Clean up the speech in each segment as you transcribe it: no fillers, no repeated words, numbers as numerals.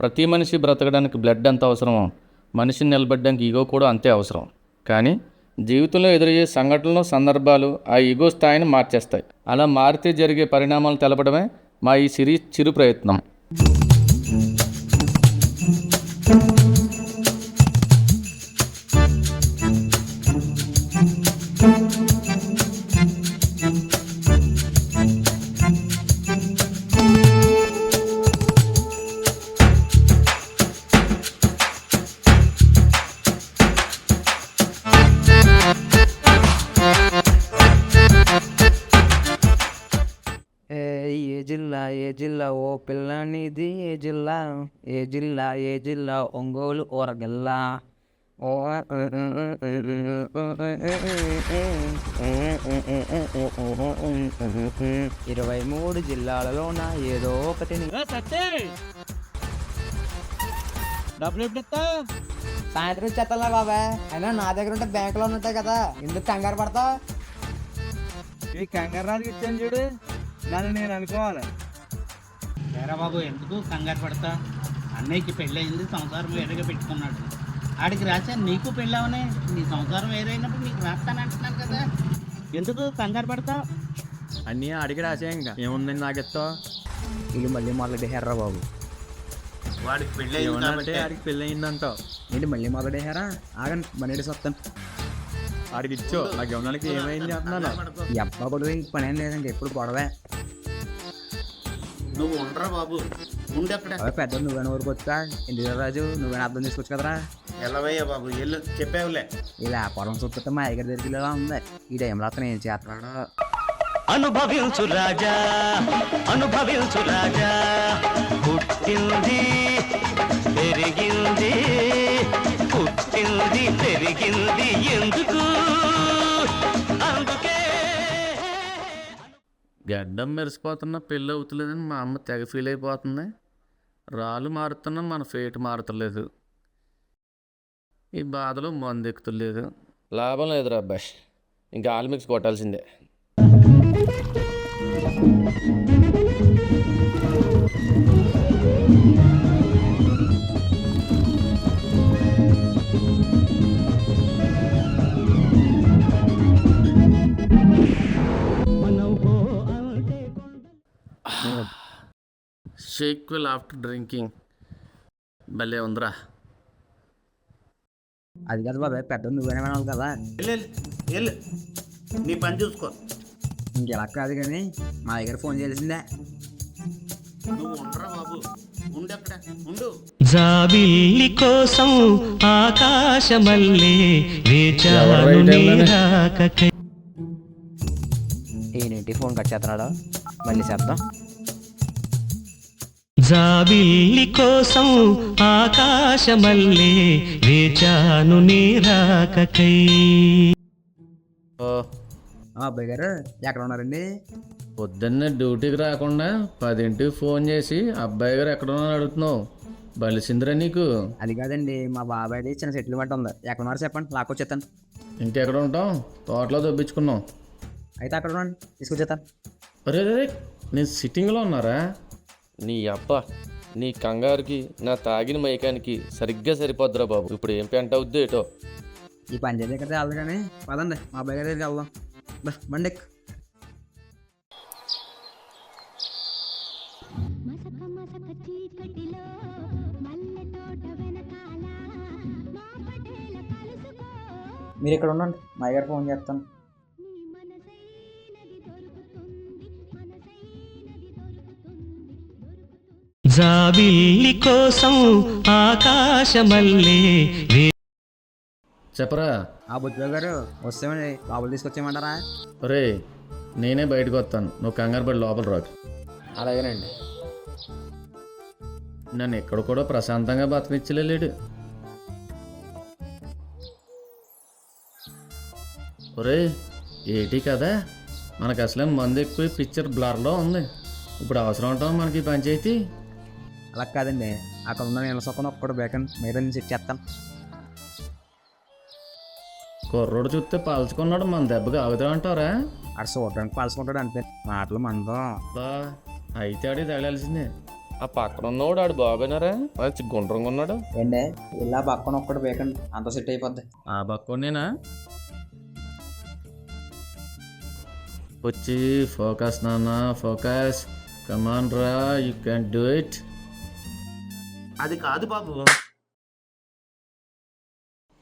ప్రతి మనిషి బ్రతకడానికి బ్లడ్ ఎంత అవసరమో మనిషిని నిలబడడానికి ఈగో కూడా అంతే అవసరం. కానీ జీవితంలో ఎదురయ్యే సంఘటనలు, సందర్భాలు ఆ ఈగో స్థాయిని మార్చేస్తాయి. అలా మారితే జరిగే పరిణామాలు తెలపడమే మా ఈ సిరీస్ చిరు ప్రయత్నం. ఏ జిల్లా ఓ పిల్లనిది ఏ జిల్లా ఒంగోలు ఓరగల్లా. 23 జిల్లాలలోన ఏదో ఒకటి. డబ్బులు ఎప్పుడు ఇస్తా? సాయంత్రం ఇచ్చేస్తా బాబా. అయినా నా దగ్గర ఉంటే బ్యాంకులో ఉంటాయి కదా, ఎందుకు కంగారు పడతా? ఈ కంగారానికి ఇచ్చాను చూడు, నన్ను నేను అనుకోవాలి. వేరా బాబు, ఎందుకు కంగారు పడతా? అన్నయ్యకి పెళ్ళయింది, సంసారం వేరేగా పెట్టుకున్నాడు. ఆడికి రాశాను, నీకు పెళ్ళవనే, నీ సంసారం వేరైనప్పుడు నీకు రాస్తానంటున్నాను కదా, ఎందుకు కంగారు పడతా? అన్నీ అడిగి రాసా, ఇంకా ఏముందని నాకెత్తావు? వీళ్ళు మళ్ళీ మొదలెట్టేశారా బాబు? వాడికి పెళ్ళయిందంటే ఆడికి పెళ్ళయిందంటావు ఏంటి మళ్ళీ మొదలెట్టేశారా? ఆగండి మనీ వస్తాను. ఆడికి ఇచ్చో, ఆ గమనాలకి ఏమైంది అంటున్నాను. ఎప్ప కూడా ఇంక పని ఏం లేదండి, ఎప్పుడు గొడవే. నువ్వు ఉండరా బాబు, ఉండెక్కడ పెద్ద నువ్వేనా ఊరికి వచ్చా? ఇంటి రాజు నువ్వేనా అర్థం చేసుకోవచ్చు కదరా. ఎల్లవయ్యా బాబు, ఎల్లు చెప్పావులే. ఇలా పొలం చూపితే మా అయ్యగారి దగ్గరికి ఇలా ఉంది. ఈ టైంలో అతను ఏం చేస్తున్నాడు? అనుభవించు రాజా, అనుభవించు రాజా, పుట్టింది పెరిగింది, పుట్టింది పెరిగింది ఎందుకు, అందుకే. గడ్డం మెరిసిపోతున్న పెళ్ళి అవుతులేదని మా అమ్మ తెగ ఫీల్ అయిపోతుంది. రాళ్ళు మారుతున్నా మన ఫేట్ మారుతలేదు. ఈ బాధలో మందు ఎక్కుతలేదు. లాభం లేదురా అబ్బాయి, ఇంకా ఆల్ మిక్స్ కొట్టాల్సిందే. షేక్ విల్ ఆఫ్టర్ డ్రింకింగ్ భలే ఉందిరా. అది కాదు బాబాయ్, పెద్ద నువ్వేనా వినాలి కదా. ఎల్లు నీ పని చూసుకో. ఇంకెలా కాదు కానీ మా దగ్గర ఫోన్ చేయాల్సిందే. నువ్వు ఉండరా బాబు, ఉండెక్కడ ఉండు. జాబిల్లి కోసం ఆకాశమల్లే వేచాను నీ రాకకై. ఏంటి ఫోన్ కట్ చేస్తున్నాడు? మళ్ళీ చేద్దాం. జాబిల్లి కోసం ఆకాశమల్లే వేచాను నీ రాకకై. అబ్బాయి గారు ఎక్కడ ఉన్నారండి? పొద్దున్నే డ్యూటీకి రాకుండా 10ంటికి ఫోన్ చేసి అబ్బాయి గారు ఎక్కడ ఉన్నారని అడుగుతున్నావు. బలిసిందిరా నీకు. అది కాదండి, మా బాబాయ్ది చిన్న సెటిల్మెంట్ ఉంది. ఎక్కడ ఉన్నారు చెప్పండి, లాక్కొచ్చేస్తాను. ఇంకెక్కడ ఉంటాం, తోటలో దొబ్బించుకున్నాం. అయితే అక్కడ ఉన్నాను, తీసుకొచ్చేస్తాను. అరే రే, నేను సిట్టింగ్లో ఉన్నారా? నీ అబ్బ, నీ కంగారుకి నా తాగిన మైకానికి సరిగ్గా సరిపోద్దురా బాబు. ఇప్పుడు ఏం పెంట అవుద్దో ఏటో. ఈ పంచాయతీ దగ్గర వెళ్దు కానీ పదండి మా అబ్బాయి గారి దగ్గరికి వెళ్దాం. బండి ఎక్కు. మీరు ఇక్కడ ఉండండి, మా అయ్యగారు ఫోన్ చేస్తాను. జాబిల్లి కోసం ఆకాశమల్లే. చెప్పరా. ఆ బుజ్జిబాబు గారు వస్తామండి, లోపల తీసుకొచ్చేయమంటారా? రే, నేనే బయటకు వస్తాను, నువ్వు కంగారు పడి లోపల రాకు. అలాగేనండి. నన్ను ఎక్కడ కూడా ప్రశాంతంగా బతకనిచ్చలేడు. ఒరే ఏటి కదా, మనకు అసలే మందు ఎక్కువ, పిక్చర్ బ్లర్లో ఉంది. ఇప్పుడు అవసరం ఉంటాం మనకి పంచాయతీ. అలా కాదండి, అక్కడ ఉన్న నేను సొక్కన ఒక్కడు బేకండి, మీద నుంచి ఇచ్చేస్తాను. కుర్రోడు చూస్తే పలుచుకున్నాడు, మన దెబ్బకి ఆగుతామంటారా? అక్కడ చూడడానికి పలుచుకుంటాడు అంతే, మాటలు మందో. అయితే ఆడి తగలాల్సిందే. ఆ పక్కన ఉన్నవాడు ఆడు బాగున్నారా మంచి గుండ్రంగా ఉన్నాడు. ఏండే ఇలా పక్కన ఒక్కటి వేకండి అంత సెట్ అయిపోద్ది. ఆ పక్కనేనా వచ్చి ఫోకస్ నాన్న ఫోకస్ కమాన్ రా యూ కెన్ డూ ఇట్. అది కాదు బాబు.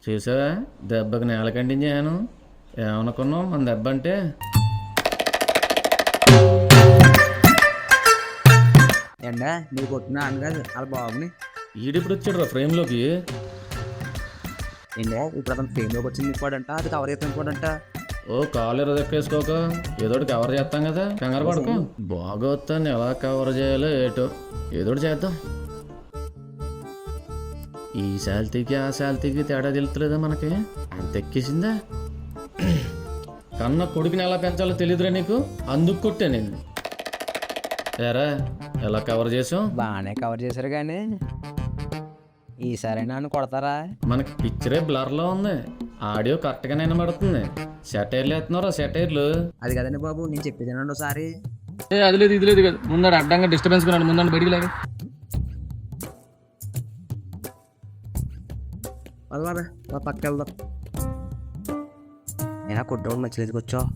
చూసావా దెబ్బకి నేల ఖండించాను. ఏమనుకున్నావు మన దెబ్బ అంటే? ఏండే నీకు కొట్టినా అనగాదు అలా బాగుని. ఈడిప్పుడు వచ్చాడు రా ఫ్రేమ్లోకి. ఏండే ఇప్పుడు అతను ఫేమ్లోకి వచ్చింది ఇంపాడంట, అది కవర్ చేస్తాం ఇంపాడంట. ఓ కాలు ఎరదెక్కేసుకోక ఏదోటి కవర్ చేస్తాం కదా, కంగారు పడుకో. బాగోతాన్ని ఎలా కవర్ చేయాలో ఏటో ఏదోటి చేద్దాం. ఈ శాలిటీకి ఆ శాలిటీకి తేడా తెలుస్తలేదా మనకి? అంత ఎక్కేసిందా? కన్న కొడుకుని ఎలా పెంచాలో తెలియదురా నీకు, అందుకు కొట్టా నేను. ఏరా ఎలా కవర్ చేసాం? బాగానే కవర్ చేశారు కానీ ఈసారి నన్ను కొడతారా? మనకి పిక్చరే బ్లర్లో ఉంది, ఆడియో కరెక్ట్గానే వినబడుతుంది. సెటైర్లు వేస్తున్నారా సెటైర్లు? అది కదండి బాబు నేను చెప్పేది వినండి ఒకసారి. అది లేదు ఇది లేదు కదా, ముందాడు అడ్డంగా డిస్టర్బెన్స్ కొన్నాడు, ముందండి బయటికి లాగా. బాబా పక్క వెళ్దాం. నేను కొట్టడం నచ్చలేదు వచ్చావు.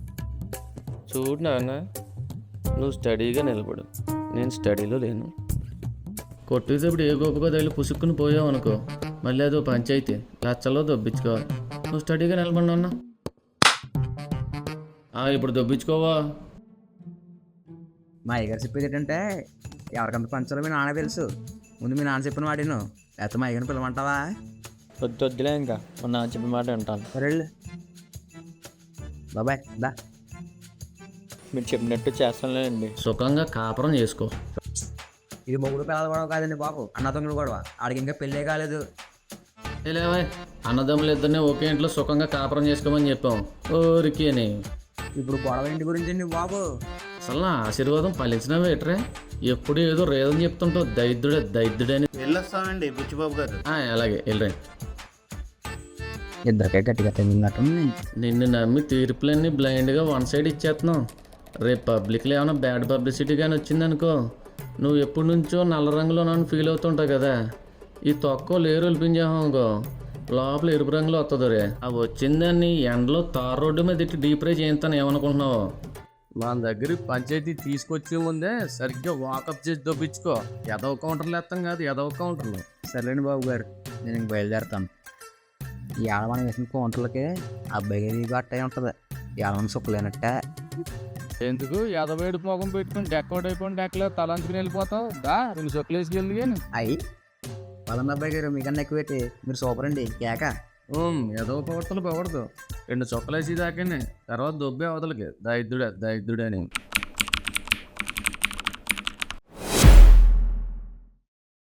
చూడు నాన్న, నువ్వు స్టడీగా నిలబడు, నేను స్టడీలో లేను. కొట్టేటప్పుడు ఏ గొప్పగా తగిలి పుసుక్కుని పోయావు అనుకో, మళ్ళీ అదో పంచాయితీ లచ్చలో దొబ్బించుకోవాలి. నువ్వు స్టడీగా నిలబడి అన్నా ఇప్పుడు దొబ్బించుకోవా. మా అయ్యగారు చెప్పేది ఏంటంటే ఎవరికంత పంచాలో మీ నాన్న తెలుసు, ముందు మీ నాన్న చెప్పిన వాడిను, లేకపోతే మా అయ్యగారిని పిలవమంటావా? వద్దులే ఇంకా మొన్న చెప్పిన మాట వింటాను. సరే బాబాయ్ దా. మీరు చెప్పినట్టు చేస్తానులేండి. సుఖంగా కాపురం చేసుకో. ఇది మొగుడు పిల్లలు గొడవ కాదండి బాబు, అన్నదమ్ములు గొడవ. ఆడికి ఇంకా పెళ్ళే కాలేదు. లేవా అన్నదమ్ములు ఇద్దరిని ఒకే ఇంట్లో సుఖంగా కాపురం చేసుకోమని చెప్పాం ఊరికి అని. ఇప్పుడు గొడవ ఇంటి గురించి అండి బాబు. అసలు నా ఆశీర్వాదం ఫలించినవి ఎట్రే, ఎప్పుడు ఏదో రేదని చెప్తుంటావు దైద్యుడే దైద్యుడే అని. వెళ్ళొస్తామండి బుచ్చిబాబు గారు. అలాగే వెళ్ళరా. ఇద్దరికే గట్టిగా తిన్నట్టు. నిన్ను నమ్మి తీర్పులన్నీ బ్లైండ్గా వన్ సైడ్ ఇచ్చేస్తున్నావు. రేపు పబ్లిక్లో ఏమైనా బ్యాడ్ పబ్లిసిటీ కానీ వచ్చిందనుకో, నువ్వు ఎప్పటి నుంచో నల్ల రంగులో నన్ను ఫీల్ అవుతుంటావు కదా, ఈ తక్కువ లేరు ఒలిపించావుకో లోపల ఎరుపు రంగులో వస్తుంది రే. అవి వచ్చిందాన్ని ఎండలో తార్ రోడ్డు మీద ఇట్టి డీప్ ఫ్రై చేయించాను ఏమనుకుంటున్నావు? మన దగ్గర పంచాయతీ తీసుకొచ్చే ముందే సరిగ్గా వాకప్ చేసి దొప్పించుకో. ఎదవ కౌంటర్లు వేస్తాం కాదు, ఎదవ కౌంటర్లు. సర్లేండి బాబు గారు, నేను ఇంక బయలుదేరుతాను. ఈ ఆడమని వేసిన కౌంటర్లకి అబ్బాయి గారి గట్ట ఉంటుంది, ఏడమని సుక్కలేనట్టే. ఎందుకు ఎదవేడు మొగం పెట్టుకుని డెక్కౌట్ అయిపోయిన డెక్కలో తలంచుకుని వెళ్ళిపోతావు? దా 2 చొక్కలు వేసుకెళ్ళి కానీ. అయ్యి పదండి అబ్బాయి గారు, మీకన్నా ఎక్కువ పెట్టి మీరు సూపర్ అండి కేక. ఏదో పొగడతలు పొగడదు, 2 చొక్కలు వేసి దాకానే తర్వాత దొబ్బే అవతలకి దైద్యుడే దైద్యుడే అని.